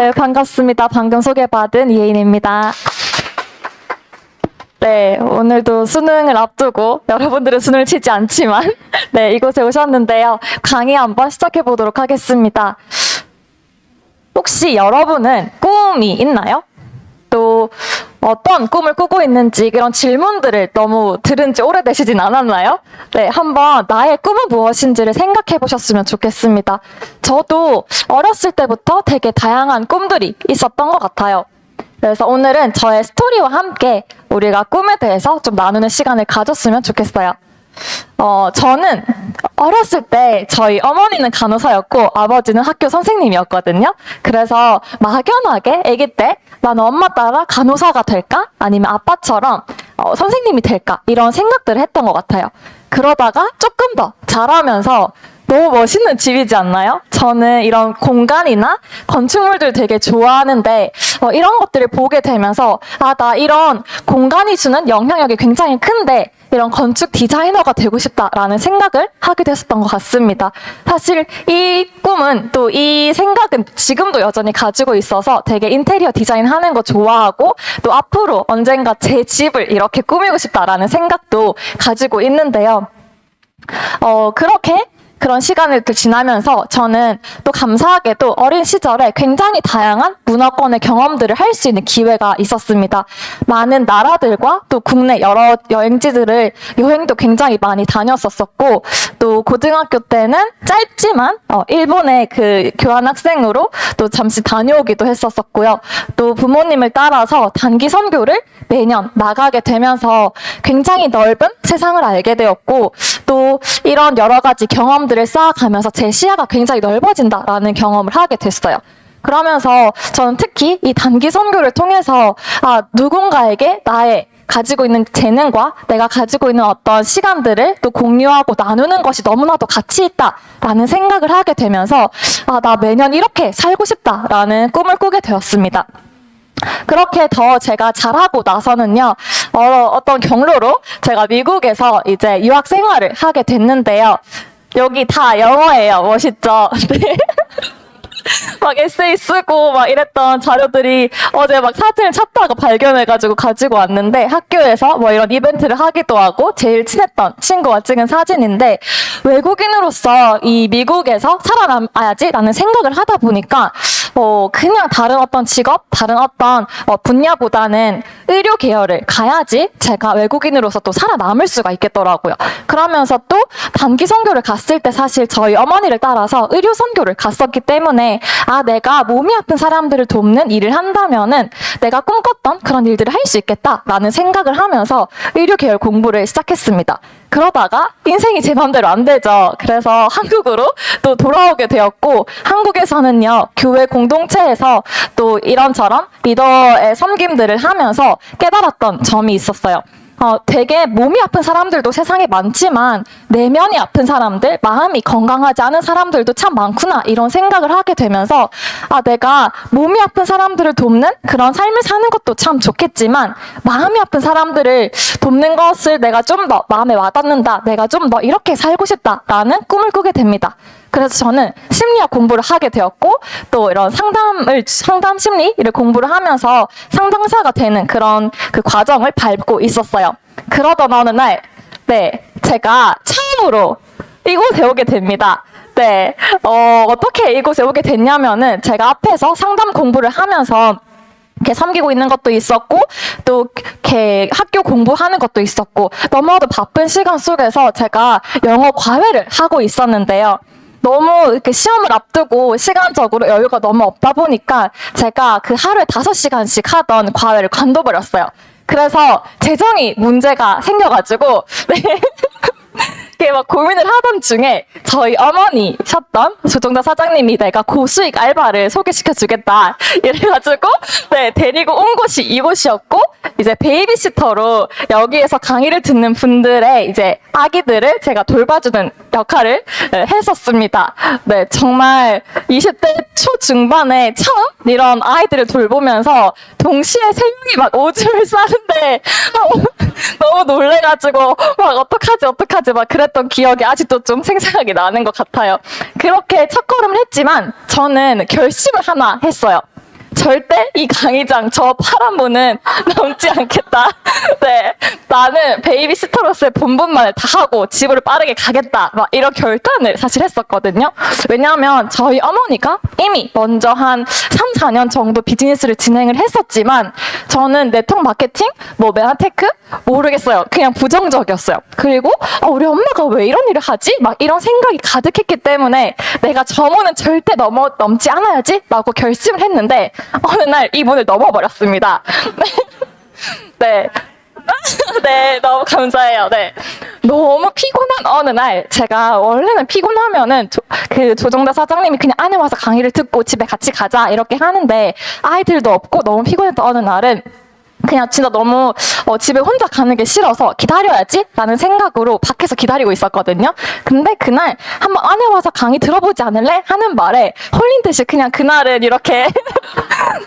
네, 반갑습니다. 방금 소개받은 이혜인입니다. 네, 오늘도 수능을 앞두고 여러분들은 수능을 치지 않지만 네, 이곳에 오셨는데요. 강의 한번 시작해 보도록 하겠습니다. 혹시 여러분은 꿈이 있나요? 또 어떤 꿈을 꾸고 있는지 그런 질문들을 너무 들은 지 오래되시진 않았나요? 네, 한번 나의 꿈은 무엇인지를 생각해 보셨으면 좋겠습니다. 저도 어렸을 때부터 되게 다양한 꿈들이 있었던 것 같아요. 그래서 오늘은 저의 스토리와 함께 우리가 꿈에 대해서 좀 나누는 시간을 가졌으면 좋겠어요. 저는 어렸을 때 저희 어머니는 간호사였고 아버지는 학교 선생님이었거든요. 그래서 막연하게 아기 때 나는 엄마 따라 간호사가 될까? 아니면 아빠처럼 선생님이 될까? 이런 생각들을 했던 것 같아요. 그러다가 조금 더 자라면서 너무 멋있는 집이지 않나요? 저는 이런 공간이나 건축물들 되게 좋아하는데 이런 것들을 보게 되면서 나 이런 공간이 주는 영향력이 굉장히 큰데 이런 건축 디자이너가 되고 싶다라는 생각을 하게 됐었던 것 같습니다. 사실 이 꿈은 또 이 생각은 지금도 여전히 가지고 있어서 되게 인테리어 디자인 하는 거 좋아하고 또 앞으로 언젠가 제 집을 이렇게 꾸미고 싶다라는 생각도 가지고 있는데요. 그렇게 그런 시간을 지나면서 저는 또 감사하게도 어린 시절에 굉장히 다양한 문화권의 경험들을 할 수 있는 기회가 있었습니다. 많은 나라들과 또 국내 여러 여행지들을 여행도 굉장히 많이 다녔었고 또 고등학교 때는 짧지만 일본의 그 교환학생으로 또 잠시 다녀오기도 했었고요. 또 부모님을 따라서 단기 선교를 매년 나가게 되면서 굉장히 넓은 세상을 알게 되었고 또 이런 여러 가지 경험들을 쌓아가면서 제 시야가 굉장히 넓어진다라는 경험을 하게 됐어요. 그러면서 저는 특히 이 단기 선교를 통해서 누군가에게 나의 가지고 있는 재능과 내가 가지고 있는 어떤 시간들을 또 공유하고 나누는 것이 너무나도 가치 있다라는 생각을 하게 되면서 나 매년 이렇게 살고 싶다라는 꿈을 꾸게 되었습니다. 그렇게 더 제가 잘하고 나서는요, 어떤 경로로 제가 미국에서 이제 유학 생활을 하게 됐는데요. 여기 다 영어예요. 멋있죠? 네. 막 에세이 쓰고 막 이랬던 자료들이 어제 막 사진을 찾다가 발견해가지고 가지고 왔는데 학교에서 뭐 이런 이벤트를 하기도 하고 제일 친했던 친구가 찍은 사진인데 외국인으로서 이 미국에서 살아남아야지라는 생각을 하다 보니까 그냥 다른 어떤 직업, 다른 어떤 분야보다는 의료 계열을 가야지 제가 외국인으로서 또 살아남을 수가 있겠더라고요. 그러면서 또 단기 선교를 갔을 때 사실 저희 어머니를 따라서 의료 선교를 갔었기 때문에 내가 몸이 아픈 사람들을 돕는 일을 한다면은 내가 꿈꿨던 그런 일들을 할 수 있겠다라는 생각을 하면서 의료 계열 공부를 시작했습니다. 그러다가 인생이 제 마음대로 안 되죠. 그래서 한국으로 또 돌아오게 되었고 한국에서는요 교회 공동체에서 또 이런저런 리더의 섬김들을 하면서 깨달았던 점이 있었어요. 되게 몸이 아픈 사람들도 세상에 많지만 내면이 아픈 사람들, 마음이 건강하지 않은 사람들도 참 많구나 이런 생각을 하게 되면서 내가 몸이 아픈 사람들을 돕는 그런 삶을 사는 것도 참 좋겠지만 마음이 아픈 사람들을 돕는 것을 내가 좀 더 마음에 와닿는다, 내가 좀 더 이렇게 살고 싶다라는 꿈을 꾸게 됩니다. 그래서 저는 심리학 공부를 하게 되었고 또 이런 상담 심리를 공부를 하면서 상담사가 되는 그런 그 과정을 밟고 있었어요. 그러던 어느 날, 제가 처음으로 이곳에 오게 됩니다. 어떻게 이곳에 오게 됐냐면은 제가 앞에서 상담 공부를 하면서 이렇게 섬기고 있는 것도 있었고 또 이렇게 학교 공부하는 것도 있었고 너무나도 바쁜 시간 속에서 제가 영어 과외를 하고 있었는데요. 너무 이렇게 시험을 앞두고 시간적으로 여유가 너무 없다 보니까 제가 그 하루에 5시간씩 하던 과외를 관둬버렸어요. 그래서 재정이 문제가 생겨가지고 이렇게 막 고민을 하던 중에 저희 어머니셨던 조정자 사장님이 내가 고수익 알바를 소개시켜주겠다 이래가지고 데리고 온 곳이 이곳이었고 이제 베이비시터로 여기에서 강의를 듣는 분들의 이제 아기들을 제가 돌봐주는 역할을 했었습니다. 정말 20대 초중반에 처음 이런 아이들을 돌보면서 동시에 3명이 막 오줌을 싸는데 너무 놀래가지고 막 어떡하지 막 그랬던 기억이 아직도 좀 생생하게 나는 것 같아요. 그렇게 첫걸음을 했지만 저는 결심을 하나 했어요. 절대 이 강의장 저 파란 문은 넘지 않겠다. 네, 나는 베이비시터로서의 본분만을 다 하고 집으로 빠르게 가겠다. 막 이런 결단을 사실 했었거든요. 왜냐하면 저희 어머니가 이미 먼저 한 3, 4년 정도 비즈니스를 진행을 했었지만 저는 네트워크 마케팅, 뭐 메나테크 모르겠어요. 그냥 부정적이었어요. 그리고 우리 엄마가 왜 이런 일을 하지? 막 이런 생각이 가득했기 때문에 내가 저 문은 절대 넘지 않아야지 라고 결심을 했는데 어느 날 이 문을 넘어버렸습니다. 네. 네, 너무 감사해요. 네. 너무 피곤한 어느 날, 제가 원래는 피곤하면은 그 조정다 사장님이 그냥 안에 와서 강의를 듣고 집에 같이 가자 이렇게 하는데 아이들도 없고 너무 피곤했던 어느 날은 그냥 진짜 너무 집에 혼자 가는 게 싫어서 기다려야지 라는 생각으로 밖에서 기다리고 있었거든요. 근데 그날 한번 안에 와서 강의 들어보지 않을래? 하는 말에 홀린 듯이 그냥 그날은 이렇게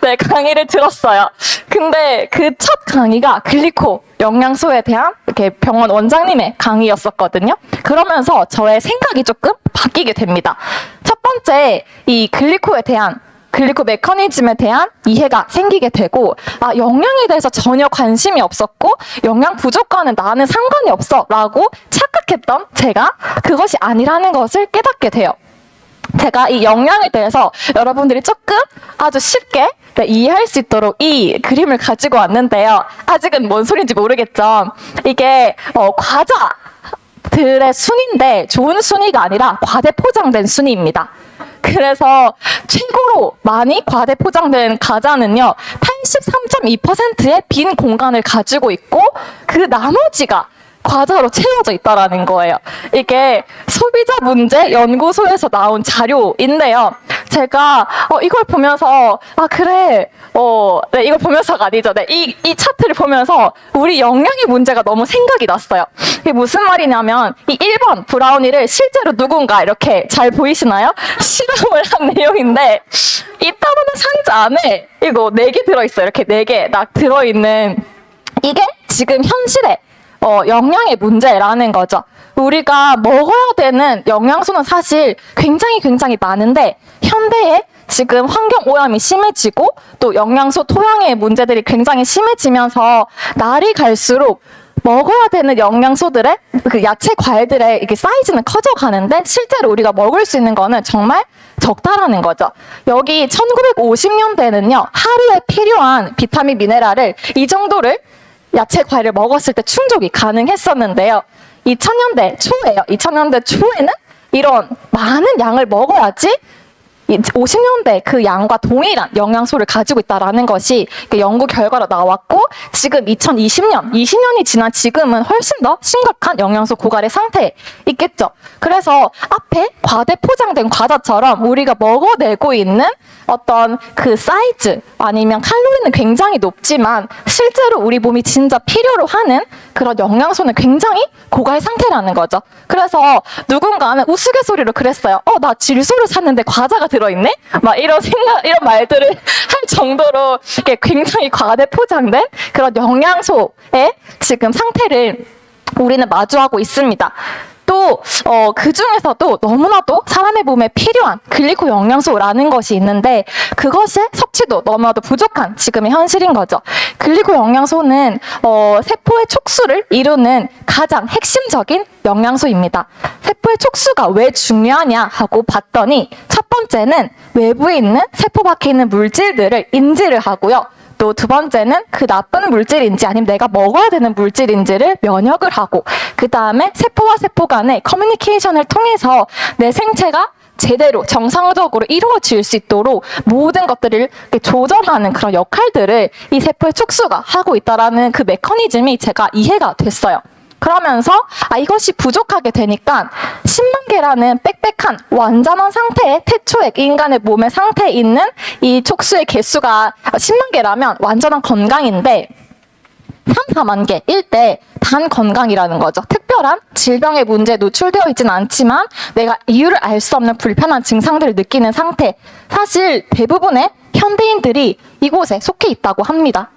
네, 강의를 들었어요. 근데 그 첫 강의가 글리코 영양소에 대한 이렇게 병원 원장님의 강의였었거든요. 그러면서 저의 생각이 조금 바뀌게 됩니다. 첫 번째, 이 글리코 메커니즘에 대한 이해가 생기게 되고 영양에 대해서 전혀 관심이 없었고 영양 부족과는 나는 상관이 없어 라고 착각했던 제가 그것이 아니라는 것을 깨닫게 돼요. 제가 이 영양에 대해서 여러분들이 조금 아주 쉽게 이해할 수 있도록 이 그림을 가지고 왔는데요. 아직은 뭔 소리인지 모르겠죠. 이게 과자들의 순위인데 좋은 순위가 아니라 과대포장된 순위입니다. 그래서 최고로 많이 과대포장된 과자는요 83.2%의 빈 공간을 가지고 있고 그 나머지가 과자로 채워져 있다라는 거예요. 이게 소비자 문제 연구소에서 나온 자료인데요. 제가 이걸 보면서 그래 네, 이걸 보면서가 아니죠. 네, 이 차트를 보면서 우리 영양의 문제가 너무 생각이 났어요. 이게 무슨 말이냐면 이 1번 브라우니를 실제로 누군가 이렇게 잘 보이시나요? 실험을 한 내용인데 이 따로는 상자 안에 이거 4개 들어있어요. 이렇게 4개 딱 들어있는 이게 지금 현실의 영양의 문제라는 거죠. 우리가 먹어야 되는 영양소는 사실 굉장히 많은데 현대에 지금 환경 오염이 심해지고 또 영양소 토양의 문제들이 굉장히 심해지면서 날이 갈수록 먹어야 되는 영양소들의 그 야채 과일들의 이게 사이즈는 커져가는데 실제로 우리가 먹을 수 있는 거는 정말 적다라는 거죠. 여기 1950년대는요 하루에 필요한 비타민 미네랄을 이 정도를 야채 과일을 먹었을 때 충족이 가능했었는데요. 2000년대 초에요. 2000년대 초에는 이런 많은 양을 먹어야지 50년대 그 양과 동일한 영양소를 가지고 있다라는 것이 연구 결과로 나왔고 지금 2020년이 지난 지금은 훨씬 더 심각한 영양소 고갈의 상태에 있겠죠. 그래서 앞에 과대포장된 과자처럼 우리가 먹어내고 있는 어떤 그 사이즈 아니면 칼로리는 굉장히 높지만 실제로 우리 몸이 진짜 필요로 하는 그런 영양소는 굉장히 고갈 상태라는 거죠. 그래서 누군가는 우스갯소리로 그랬어요. 나 질소를 샀는데 과자가 들어있네? 막 이런 말들을 할 정도로 이게 굉장히 과대포장된 그런 영양소의 지금 상태를 우리는 마주하고 있습니다. 또 그 중에서도 너무나도 사람의 몸에 필요한 글리코 영양소라는 것이 있는데 그것의 섭취도 너무나도 부족한 지금의 현실인 거죠. 글리코 영양소는 세포의 촉수를 이루는 가장 핵심적인 영양소입니다. 세포의 촉수가 왜 중요하냐 하고 봤더니 첫 번째는 외부에 있는 세포 밖에 있는 물질들을 인지를 하고요. 또 두 번째는 그 나쁜 물질인지 아니면 내가 먹어야 되는 물질인지를 면역을 하고 그 다음에 세포와 세포 간의 커뮤니케이션을 통해서 내 생체가 제대로 정상적으로 이루어질 수 있도록 모든 것들을 조절하는 그런 역할들을 이 세포의 촉수가 하고 있다라는 그 메커니즘이 제가 이해가 됐어요. 그러면서 이것이 부족하게 되니까 10만 개라는 빽빽한 완전한 상태의 태초액 인간의 몸의 상태에 있는 이 촉수의 개수가 10만 개라면 완전한 건강인데 3, 4만 개일 때 단 건강이라는 거죠. 특별한 질병의 문제에 노출되어 있지는 않지만 내가 이유를 알 수 없는 불편한 증상들을 느끼는 상태. 사실 대부분의 현대인들이 이곳에 속해 있다고 합니다.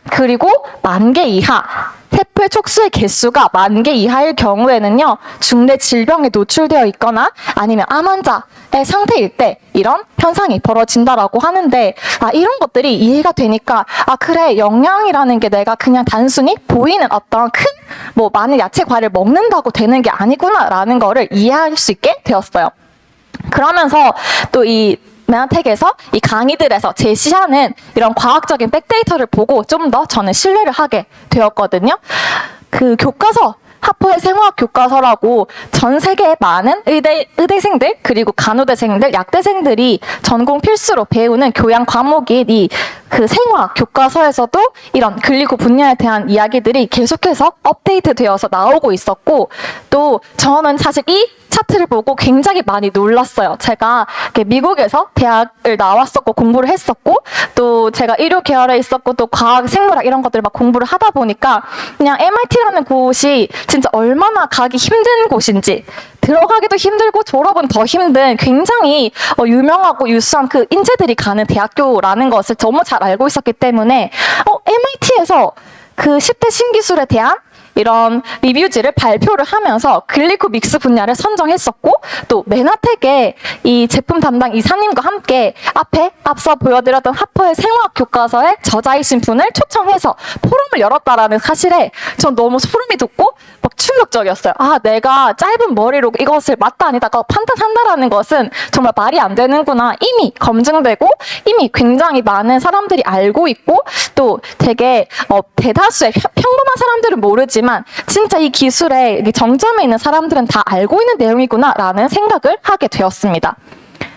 그리고 10,000개 이하 세포의 촉수의 개수가 10,000개 이하일 경우에는요, 중대 질병에 노출되어 있거나 아니면 암 환자의 상태일 때 이런 현상이 벌어진다라고 하는데, 이런 것들이 이해가 되니까, 그래, 영양이라는 게 내가 그냥 단순히 보이는 어떤 많은 야채, 과일을 먹는다고 되는 게 아니구나라는 거를 이해할 수 있게 되었어요. 그러면서 또 이 메나텍에서 이 강의들에서 제시하는 이런 과학적인 백데이터를 보고 좀 더 저는 신뢰를 하게 되었거든요. 그 교과서, 하퍼의 생화학 교과서라고 전 세계의 많은 의대생들, 그리고 간호대생들, 약대생들이 전공 필수로 배우는 교양 과목인 그 생화학 교과서에서도 이런 글리코 분야에 대한 이야기들이 계속해서 업데이트 되어서 나오고 있었고, 또 저는 사실 이 차트를 보고 굉장히 많이 놀랐어요. 제가 미국에서 대학을 나왔었고 공부를 했었고, 또 제가 의료 계열에 있었고, 또 과학, 생물학 이런 것들을 막 공부를 하다 보니까 그냥 MIT라는 곳이 진짜 얼마나 가기 힘든 곳인지, 들어가기도 힘들고 졸업은 더 힘든 굉장히 유명하고 유수한 그 인재들이 가는 대학교라는 것을 너무 잘 알고 있었기 때문에 MIT에서 그 10대 신기술에 대한 이런 리뷰지를 발표를 하면서 글리코 믹스 분야를 선정했었고, 또 메나텍의 이 제품 담당 이사님과 함께 앞서 보여드렸던 하퍼의 생화학 교과서의 저자이신 분을 초청해서 포럼을 열었다라는 사실에 전 너무 소름이 돋고 막 충격적이었어요. 내가 짧은 머리로 이것을 맞다 아니다가 판단한다라는 것은 정말 말이 안 되는구나. 이미 검증되고 이미 굉장히 많은 사람들이 알고 있고, 또 되게 대다수의 평범한 사람들은 모르지만 진짜 이 기술의 정점에 있는 사람들은 다 알고 있는 내용이구나라는 생각을 하게 되었습니다.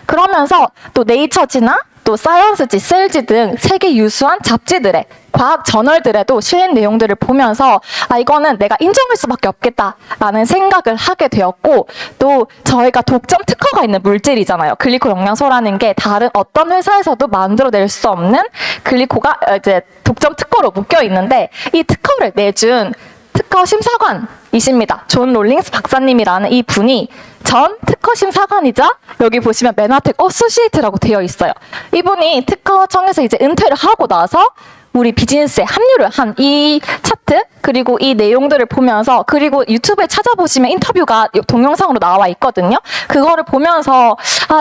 그러면서 또 네이처지나 또 사이언스지, 셀지 등 세계 유수한 잡지들의 과학 저널들에도 실린 내용들을 보면서 이거는 내가 인정할 수밖에 없겠다라는 생각을 하게 되었고, 또 저희가 독점 특허가 있는 물질이잖아요. 글리코 영양소라는 게 다른 어떤 회사에서도 만들어낼 수 없는 글리코가 이제 독점 특허로 묶여 있는데, 이 특허를 내준 특허 심사관이십니다. 존 롤링스 박사님이라는 이 분이 전 특허 심사관이자 여기 보시면 메나텍 어소시에이트라고 되어 있어요. 이분이 특허청에서 이제 은퇴를 하고 나서 우리 비즈니스에 합류를 한 이 차트, 그리고 이 내용들을 보면서, 그리고 유튜브에 찾아보시면 인터뷰가 동영상으로 나와 있거든요. 그거를 보면서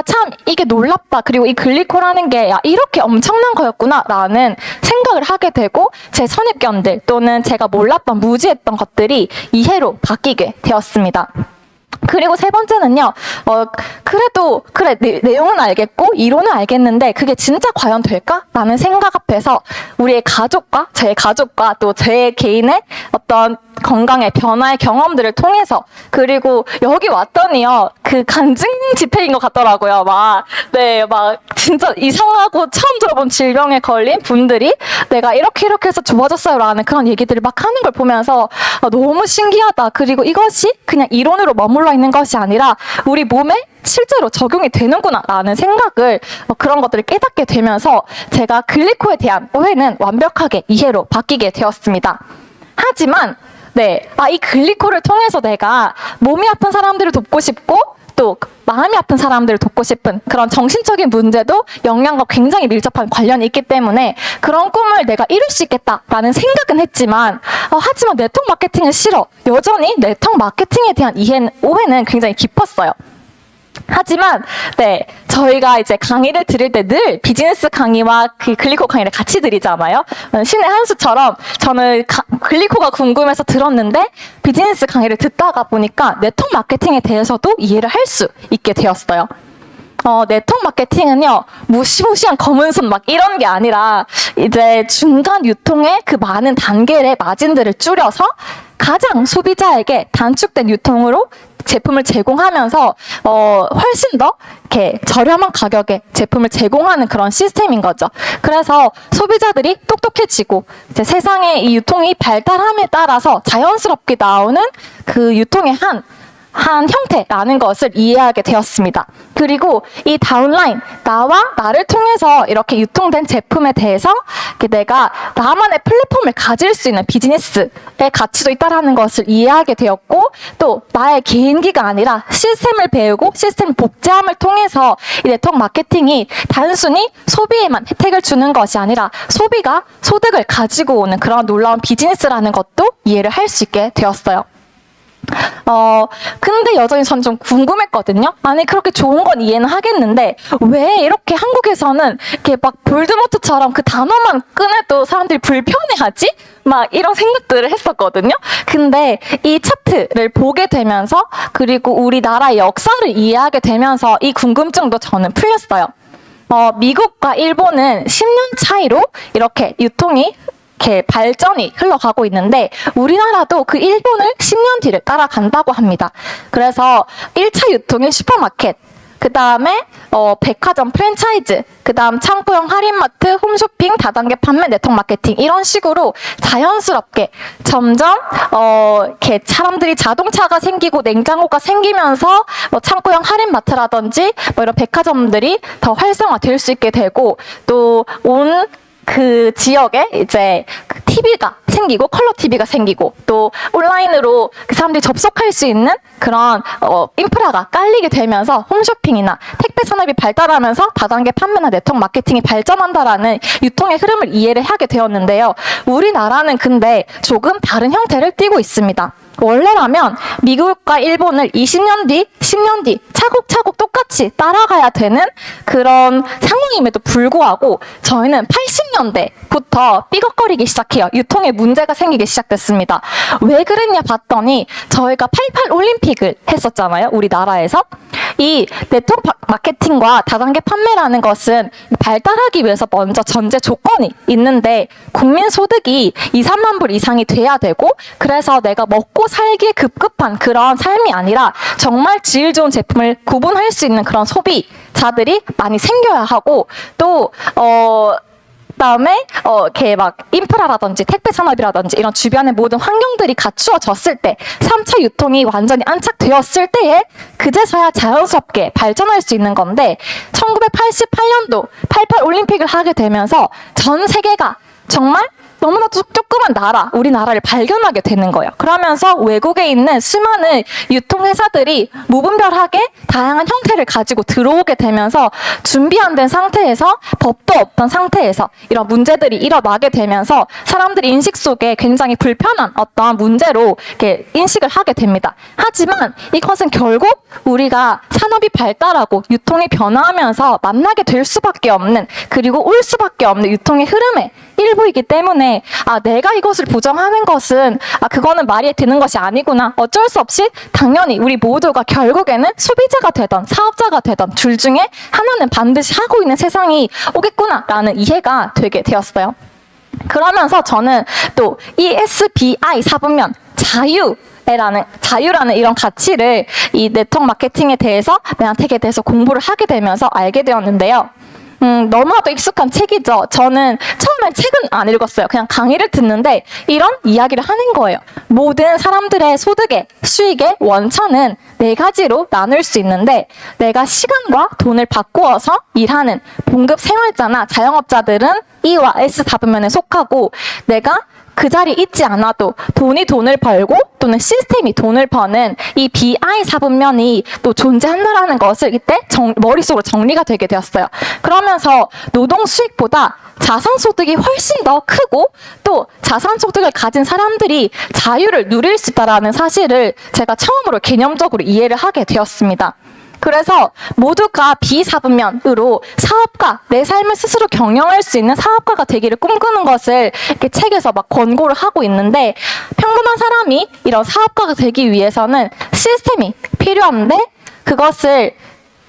참 이게 놀랍다, 그리고 이 글리코라는 게 이렇게 엄청난 거였구나 라는 생각을 하게 되고, 제 선입견들 또는 제가 몰랐던 무지했던 것들이 이해로 바뀌게 되었습니다. 그리고 세 번째는요, 그래, 내용은 알겠고, 이론은 알겠는데, 그게 진짜 과연 될까? 라는 생각 앞에서 우리의 가족과, 제 가족과 또 제 개인의 어떤 건강의 변화의 경험들을 통해서, 그리고 여기 왔더니요, 그 간증 집회인 것 같더라고요. 막 진짜 이상하고 처음 들어본 질병에 걸린 분들이 내가 이렇게 해서 좋아졌어요 라는 그런 얘기들을 막 하는 걸 보면서 너무 신기하다. 그리고 이것이 그냥 이론으로 머물러 있는 것이 아니라 우리 몸에 실제로 적용이 되는구나 라는 생각을, 그런 것들을 깨닫게 되면서 제가 글리코에 대한 오해는 완벽하게 이해로 바뀌게 되었습니다. 하지만 이 글리코를 통해서 내가 몸이 아픈 사람들을 돕고 싶고, 또 마음이 아픈 사람들을 돕고 싶은 그런 정신적인 문제도 영양과 굉장히 밀접한 관련이 있기 때문에 그런 꿈을 내가 이룰 수 있겠다라는 생각은 했지만, 하지만 네트워크 마케팅은 싫어. 여전히 네트워크 마케팅에 대한 오해는 굉장히 깊었어요. 하지만 저희가 이제 강의를 들을 때 늘 비즈니스 강의와 그 글리코 강의를 같이 드리잖아요. 신의 한 수처럼 저는 글리코가 궁금해서 들었는데 비즈니스 강의를 듣다가 보니까 네트워크 마케팅에 대해서도 이해를 할 수 있게 되었어요. 네트워크 마케팅은요, 무시무시한 검은 손 막 이런 게 아니라 이제 중간 유통의 그 많은 단계의 마진들을 줄여서 가장 소비자에게 단축된 유통으로 제품을 제공하면서 훨씬 더 이렇게 저렴한 가격에 제품을 제공하는 그런 시스템인 거죠. 그래서 소비자들이 똑똑해지고 이제 세상의 이 유통이 발달함에 따라서 자연스럽게 나오는 그 유통의 한 형태라는 것을 이해하게 되었습니다. 그리고 이 다운라인, 나와 나를 통해서 이렇게 유통된 제품에 대해서 내가 나만의 플랫폼을 가질 수 있는 비즈니스의 가치도 있다는 것을 이해하게 되었고, 또 나의 개인기가 아니라 시스템을 배우고 시스템 복제함을 통해서 이 네트워크 마케팅이 단순히 소비에만 혜택을 주는 것이 아니라 소비가 소득을 가지고 오는 그런 놀라운 비즈니스라는 것도 이해를 할 수 있게 되었어요. 근데 여전히 전 좀 궁금했거든요. 아니, 그렇게 좋은 건 이해는 하겠는데, 왜 이렇게 한국에서는 이렇게 막 볼드모트처럼 그 단어만 꺼내도 사람들이 불편해하지? 막 이런 생각들을 했었거든요. 근데 이 차트를 보게 되면서, 그리고 우리나라의 역사를 이해하게 되면서 이 궁금증도 저는 풀렸어요. 미국과 일본은 10년 차이로 이렇게 유통이 이렇게 발전이 흘러가고 있는데, 우리나라도 그 일본을 10년 뒤를 따라간다고 합니다. 그래서 1차 유통인 슈퍼마켓, 그 다음에 백화점 프랜차이즈, 그 다음 창고형 할인마트, 홈쇼핑, 다단계 판매, 네트워크 마케팅, 이런 식으로 자연스럽게 점점 이렇게 사람들이 자동차가 생기고 냉장고가 생기면서 창고형 할인마트라든지 이런 백화점들이 더 활성화될 수 있게 되고, 또 그 지역에 이제 TV가 생기고 컬러 TV가 생기고, 또 온라인으로 그 사람들이 접속할 수 있는 그런 인프라가 깔리게 되면서 홈쇼핑이나 택배 산업이 발달하면서 다단계 판매나 네트워크 마케팅이 발전한다라는 유통의 흐름을 이해를 하게 되었는데요. 우리나라는 근데 조금 다른 형태를 띠고 있습니다. 원래라면 미국과 일본을 20년 뒤, 10년 뒤 차곡차곡 똑같이 따라가야 되는 그런 상황임에도 불구하고 저희는 80년대부터 삐걱거리기 시작해요. 유통에 문제가 생기기 시작됐습니다. 왜 그랬냐 봤더니 저희가 88 올림픽을 했었잖아요. 우리나라에서. 이 네트워크 마케팅과 다단계 판매라는 것은 발달하기 위해서 먼저 전제 조건이 있는데, 국민 소득이 2, 3만 불 이상이 돼야 되고, 그래서 내가 먹고 살기에 급급한 그런 삶이 아니라 정말 질 좋은 제품을 구분할 수 있는 그런 소비자들이 많이 생겨야 하고, 또 그다음에 이렇게 막 인프라라든지 택배 산업이라든지 이런 주변의 모든 환경들이 갖추어졌을 때, 3차 유통이 완전히 안착되었을 때에 그제서야 자연스럽게 발전할 수 있는 건데, 1988년도 88 올림픽을 하게 되면서 전 세계가 정말 너무나도 조그만 나라, 우리나라를 발견하게 되는 거예요. 그러면서 외국에 있는 수많은 유통회사들이 무분별하게 다양한 형태를 가지고 들어오게 되면서 준비 안 된 상태에서, 법도 없던 상태에서 이런 문제들이 일어나게 되면서 사람들이 인식 속에 굉장히 불편한 어떤 문제로 이렇게 인식을 하게 됩니다. 하지만 이것은 결국 우리가 산업이 발달하고 유통이 변화하면서 만나게 될 수밖에 없는, 그리고 올 수밖에 없는 유통의 흐름의 일부이기 때문에, 내가 이것을 부정하는 것은 그거는 말이 되는 것이 아니구나. 어쩔 수 없이 당연히 우리 모두가 결국에는 소비자가 되던 사업자가 되던 둘 중에 하나는 반드시 하고 있는 세상이 오겠구나라는 이해가 되게 되었어요. 그러면서 저는 또 ESBI 사분면 자유라는 이런 가치를 이 네트워크 마케팅에 대해서, 메나텍에 대해서 공부를 하게 되면서 알게 되었는데요. 너무나도 익숙한 책이죠. 저는 처음엔 책은 안 읽었어요. 그냥 강의를 듣는데 이런 이야기를 하는 거예요. 모든 사람들의 소득의, 수익의 원천은 네 가지로 나눌 수 있는데, 내가 시간과 돈을 바꾸어서 일하는 봉급 생활자나 자영업자들은 E와 S 사분면에 속하고, 내가 그 자리에 있지 않아도 돈이 돈을 벌고 또는 시스템이 돈을 버는 이 BI 사분면이 또 존재한다라는 것을 이때 머릿속으로 정리가 되게 되었어요. 그러면서 노동 수익보다 자산 소득이 훨씬 더 크고, 또 자산 소득을 가진 사람들이 자유를 누릴 수 있다는 사실을 제가 처음으로 개념적으로 이해를 하게 되었습니다. 그래서 모두가 비사분면으로 사업가, 내 삶을 스스로 경영할 수 있는 사업가가 되기를 꿈꾸는 것을 이렇게 책에서 막 권고를 하고 있는데, 평범한 사람이 이런 사업가가 되기 위해서는 시스템이 필요한데, 그것을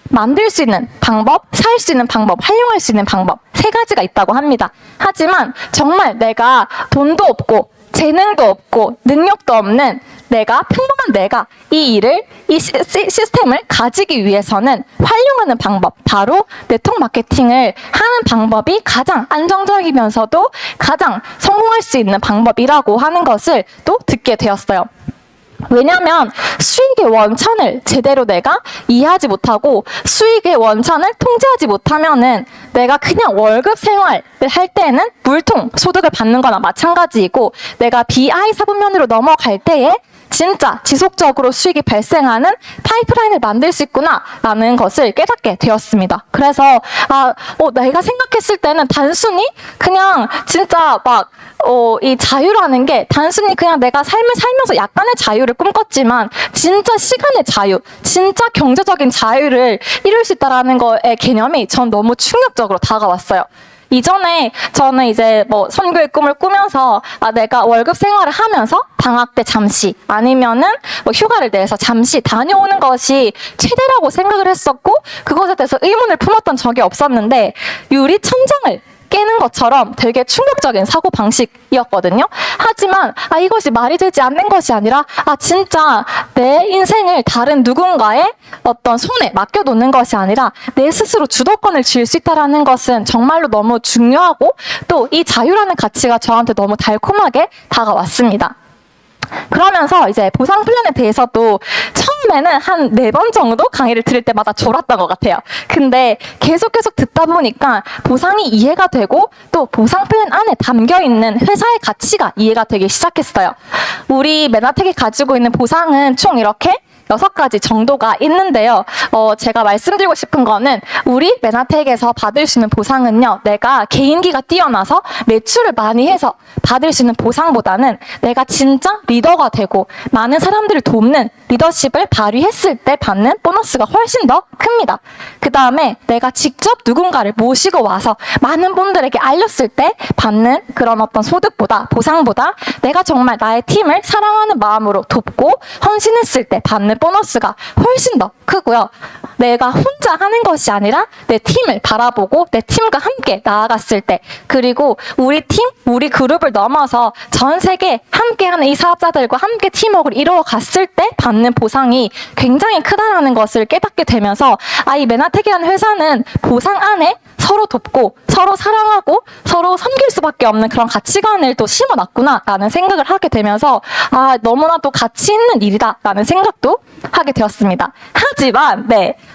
만들 수 있는 방법, 살 수 있는 방법, 활용할 수 있는 방법, 3가지가 있다고 합니다. 하지만 정말 내가 돈도 없고 재능도 없고 능력도 없는 평범한 내가 이 일을, 이 시스템을 가지기 위해서는 활용하는 방법, 바로 네트워크 마케팅을 하는 방법이 가장 안정적이면서도 가장 성공할 수 있는 방법이라고 하는 것을 또 듣게 되었어요. 왜냐면 수익의 원천을 제대로 내가 이해하지 못하고 수익의 원천을 통제하지 못하면은 내가 그냥 월급 생활을 할 때는 물통 소득을 받는 거나 마찬가지이고 내가 BI 사분면으로 넘어갈 때에 진짜 지속적으로 수익이 발생하는 파이프라인을 만들 수 있구나라는 것을 깨닫게 되었습니다. 그래서 내가 생각했을 때는 단순히 그냥 진짜 이 자유라는 게 단순히 그냥 내가 삶을 살면서 약간의 자유를 꿈꿨지만 진짜 시간의 자유, 진짜 경제적인 자유를 이룰 수 있다라는 거의 개념이 전 너무 충격적으로 다가왔어요. 이전에 저는 이제 선교의 꿈을 꾸면서 내가 월급 생활을 하면서 방학 때 잠시 아니면은 휴가를 내서 잠시 다녀오는 것이 최대라고 생각을 했었고 그것에 대해서 의문을 품었던 적이 없었는데 유리천장을 깨는 것처럼 되게 충격적인 사고방식이었거든요. 하지만 이것이 말이 되지 않는 것이 아니라 진짜 내 인생을 다른 누군가의 어떤 손에 맡겨놓는 것이 아니라 내 스스로 주도권을 쥘 수 있다는 것은 정말로 너무 중요하고 또 이 자유라는 가치가 저한테 너무 달콤하게 다가왔습니다. 그러면서 이제 보상 플랜에 대해서도 처음에는 한 4번 정도 강의를 들을 때마다 졸았던 것 같아요. 근데 계속 듣다 보니까 보상이 이해가 되고 또 보상 플랜 안에 담겨있는 회사의 가치가 이해가 되기 시작했어요. 우리 메나텍이 가지고 있는 보상은 총 이렇게 6가지 정도가 있는데요. 제가 말씀드리고 싶은 거는 우리 메나텍에서 받을 수 있는 보상은요. 내가 개인기가 뛰어나서 매출을 많이 해서 받을 수 있는 보상보다는 내가 진짜 리더가 되고 많은 사람들을 돕는 리더십을 발휘했을 때 받는 보너스가 훨씬 더 큽니다. 그 다음에 내가 직접 누군가를 모시고 와서 많은 분들에게 알렸을 때 받는 그런 어떤 소득보다 보상보다 내가 정말 나의 팀을 사랑하는 마음으로 돕고 헌신했을 때 받는 보너스가 훨씬 더 크고요. 내가 혼자 하는 것이 아니라 내 팀을 바라보고 내 팀과 함께 나아갔을 때 그리고 우리 팀, 우리 그룹을 넘어서 전 세계 함께하는 이 사업자들과 함께 팀워크를 이루어 갔을 때 받는 보상이 굉장히 크다라는 것을 깨닫게 되면서 이 메나텍이라는 회사는 보상 안에 서로 돕고 서로 사랑하고 서로 섬길 수밖에 없는 그런 가치관을 또 심어놨구나라는 생각을 하게 되면서 너무나도 가치 있는 일이다라는 생각도 하게 되었습니다. 하지만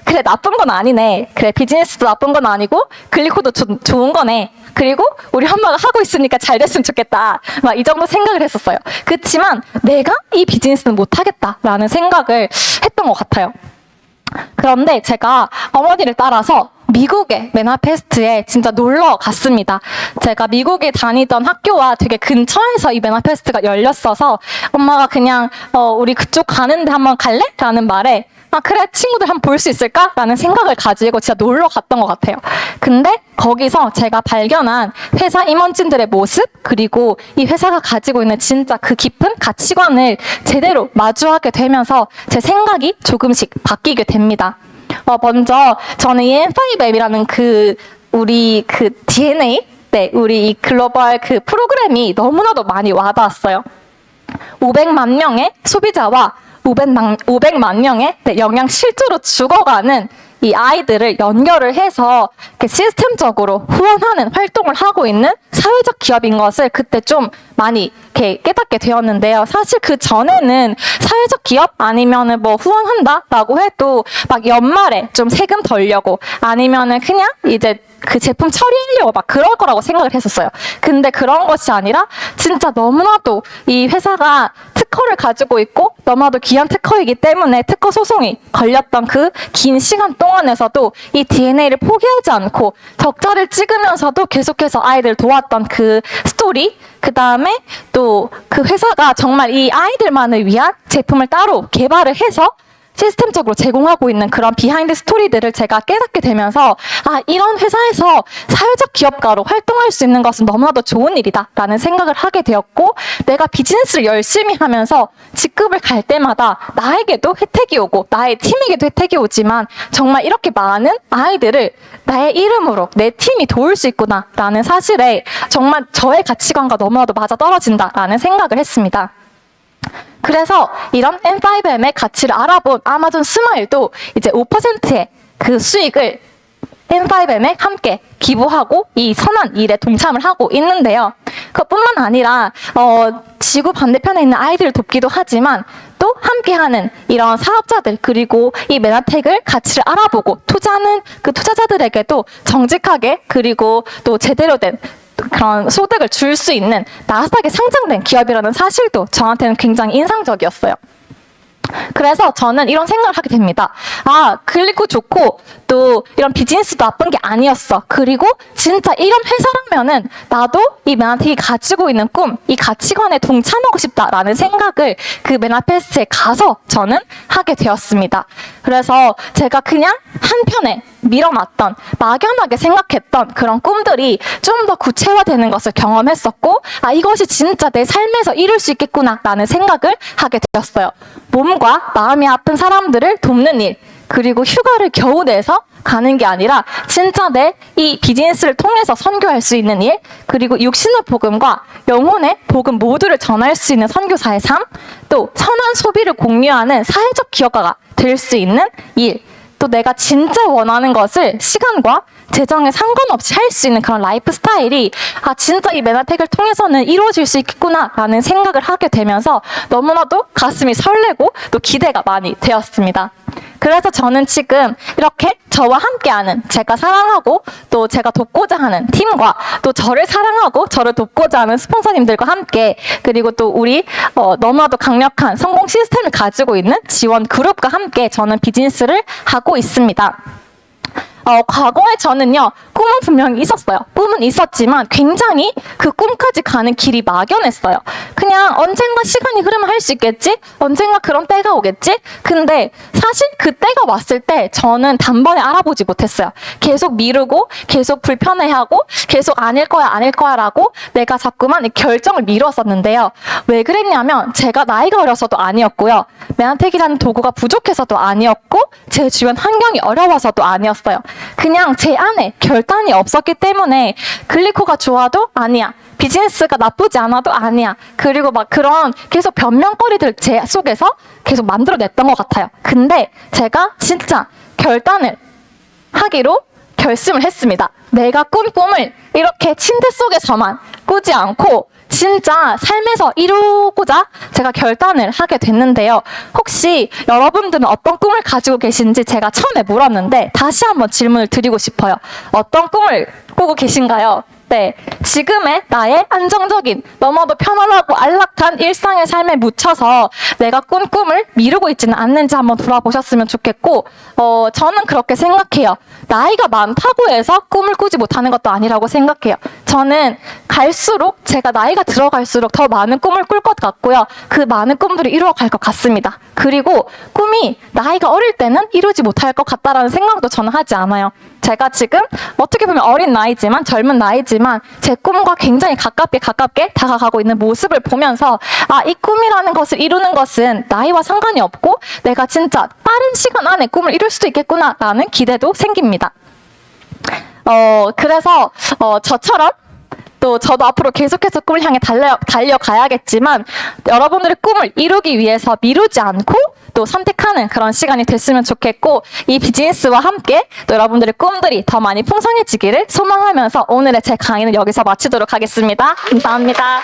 그래 나쁜 건 아니네. 그래 비즈니스도 나쁜 건 아니고 글리코도 좋은 거네. 그리고 우리 엄마가 하고 있으니까 잘 됐으면 좋겠다. 이 정도 생각을 했었어요. 그렇지만 내가 이 비즈니스는 못하겠다라는 생각을 했던 것 같아요. 그런데 제가 어머니를 따라서 미국의 메나페스트에 진짜 놀러 갔습니다. 제가 미국에 다니던 학교와 되게 근처에서 이 메나페스트가 열렸어서 엄마가 그냥 우리 그쪽 가는데 한번 갈래? 라는 말에 그래 친구들 한번 볼 수 있을까? 라는 생각을 가지고 진짜 놀러 갔던 것 같아요. 근데 거기서 제가 발견한 회사 임원진들의 모습 그리고 이 회사가 가지고 있는 진짜 그 깊은 가치관을 제대로 마주하게 되면서 제 생각이 조금씩 바뀌게 됩니다. 먼저 저는 이 N5M이라는 우리 DNA 우리 이 글로벌 프로그램이 너무나도 많이 와닿았어요. 500만 명의 소비자와 500만 명의 영양 실조로 죽어가는 이 아이들을 연결을 해서 시스템적으로 후원하는 활동을 하고 있는 사회적 기업인 것을 그때 좀 많이 깨닫게 되었는데요. 사실 그 전에는 사회적 기업 아니면은 후원한다라고 해도 연말에 좀 세금 덜려고 아니면은 그냥 이제 그 제품 처리하려고 그럴 거라고 생각을 했었어요. 근데 그런 것이 아니라 진짜 너무나도 이 회사가 특허를 가지고 있고 너무나도 귀한 특허이기 때문에 특허 소송이 걸렸던 그 긴 시간 동안에서도 이 DNA를 포기하지 않고 적자를 찍으면서도 계속해서 아이들 도왔던 그 스토리 그 다음에 또 그 회사가 정말 이 아이들만을 위한 제품을 따로 개발을 해서 시스템적으로 제공하고 있는 그런 비하인드 스토리들을 제가 깨닫게 되면서 이런 회사에서 사회적 기업가로 활동할 수 있는 것은 너무나도 좋은 일이다 라는 생각을 하게 되었고 내가 비즈니스를 열심히 하면서 직급을 갈 때마다 나에게도 혜택이 오고 나의 팀에게도 혜택이 오지만 정말 이렇게 많은 아이들을 나의 이름으로 내 팀이 도울 수 있구나 라는 사실에 정말 저의 가치관과 너무나도 맞아떨어진다 라는 생각을 했습니다. 그래서 이런 N5M의 가치를 알아본 아마존 스마일도 이제 5%의 그 수익을 N5M에 함께 기부하고 이 선한 일에 동참을 하고 있는데요. 그것뿐만 아니라 지구 반대편에 있는 아이들을 돕기도 하지만 또 나도 함께하는 이런 사업자들 그리고 이 메나텍을 가치를 알아보고 투자하는 그 투자자들에게도 정직하게 그리고 또 제대로 된 그런 소득을 줄 수 있는 나스닥에 상장된 기업이라는 사실도 저한테는 굉장히 인상적이었어요. 그래서 저는 이런 생각을 하게 됩니다. 아, 글리코 좋고 또 이런 비즈니스도 나쁜 게 아니었어. 그리고 진짜 이런 회사라면은 나도 이 메나텍이 가지고 있는 꿈, 이 가치관에 동참하고 싶다라는 생각을 그 메나페스트에 가서 저는 하게 되었습니다. 그래서 제가 그냥 한편에 밀어놨던 막연하게 생각했던 그런 꿈들이 좀 더 구체화되는 것을 경험했었고 아 이것이 진짜 내 삶에서 이룰 수 있겠구나라는 생각을 하게 되었어요. 몸과 마음이 아픈 사람들을 돕는 일 그리고 휴가를 겨우 내서 가는 게 아니라 진짜 내 이 비즈니스를 통해서 선교할 수 있는 일 그리고 육신의 복음과 영혼의 복음 모두를 전할 수 있는 선교사의 삶 또 선한 소비를 공유하는 사회적 기업가가 될 수 있는 일 또 내가 진짜 원하는 것을 시간과 재정에 상관없이 할 수 있는 그런 라이프 스타일이 아 진짜 이 메나텍을 통해서는 이루어질 수 있겠구나라는 생각을 하게 되면서 너무나도 가슴이 설레고 또 기대가 많이 되었습니다. 그래서 저는 지금 이렇게 저와 함께하는 제가 사랑하고 또 제가 돕고자 하는 팀과 또 저를 사랑하고 저를 돕고자 하는 스폰서님들과 함께 그리고 또 우리 너무나도 강력한 성공 시스템을 가지고 있는 지원 그룹과 함께 저는 비즈니스를 하고 있습니다. 과거에 저는요, 꿈은 분명히 있었어요. 꿈은 있었지만 굉장히 그 꿈까지 가는 길이 막연했어요. 그냥 언젠가 시간이 흐르면 할 수 있겠지? 언젠가 그런 때가 오겠지? 근데 사실 그 때가 왔을 때 저는 단번에 알아보지 못했어요. 계속 미루고, 계속 불편해하고, 계속 아닐 거야 라고 내가 자꾸만 결정을 미뤘었는데요. 왜 그랬냐면 제가 나이가 어려서도 아니었고요. 메나텍이라는 도구가 부족해서도 아니었고, 제 주변 환경이 어려워서도 아니었어요. 그냥 제 안에 결단이 없었기 때문에 글리코가 좋아도 아니야. 비즈니스가 나쁘지 않아도 아니야. 그리고 막 그런 계속 변명거리들 제 속에서 계속 만들어냈던 것 같아요. 근데 제가 진짜 결단을 하기로 결심을 했습니다. 내가 꾼 꿈을 이렇게 침대 속에서만 꾸지 않고 진짜 삶에서 이루고자 제가 결단을 하게 됐는데요. 혹시 여러분들은 어떤 꿈을 가지고 계신지 제가 처음에 물었는데 다시 한번 질문을 드리고 싶어요. 어떤 꿈을 꾸고 계신가요? 네, 지금의 나의 안정적인 너무도 편안하고 안락한 일상의 삶에 묻혀서 내가 꾼 꿈을 미루고 있지는 않는지 한번 돌아보셨으면 좋겠고 저는 그렇게 생각해요. 나이가 많다고 해서 꿈을 꾸지 못하는 것도 아니라고 생각해요. 저는 갈수록 제가 나이가 들어갈수록 더 많은 꿈을 꿀 것 같고요. 그 많은 꿈들이 이루어갈 것 같습니다. 그리고 꿈이 나이가 어릴 때는 이루지 못할 것 같다라는 생각도 저는 하지 않아요. 제가 지금 어떻게 보면 어린 나이지만 젊은 나이지만 제 꿈과 굉장히 가깝게 다가가고 있는 모습을 보면서 아, 이 꿈이라는 것을 이루는 것은 나이와 상관이 없고 내가 진짜 빠른 시간 안에 꿈을 이룰 수도 있겠구나라는 기대도 생깁니다. 그래서 저처럼 또 저도 앞으로 계속해서 꿈을 향해 달려가야겠지만 여러분들의 꿈을 이루기 위해서 미루지 않고 또 선택하는 그런 시간이 됐으면 좋겠고 이 비즈니스와 함께 또 여러분들의 꿈들이 더 많이 풍성해지기를 소망하면서 오늘의 제 강의는 여기서 마치도록 하겠습니다. 감사합니다.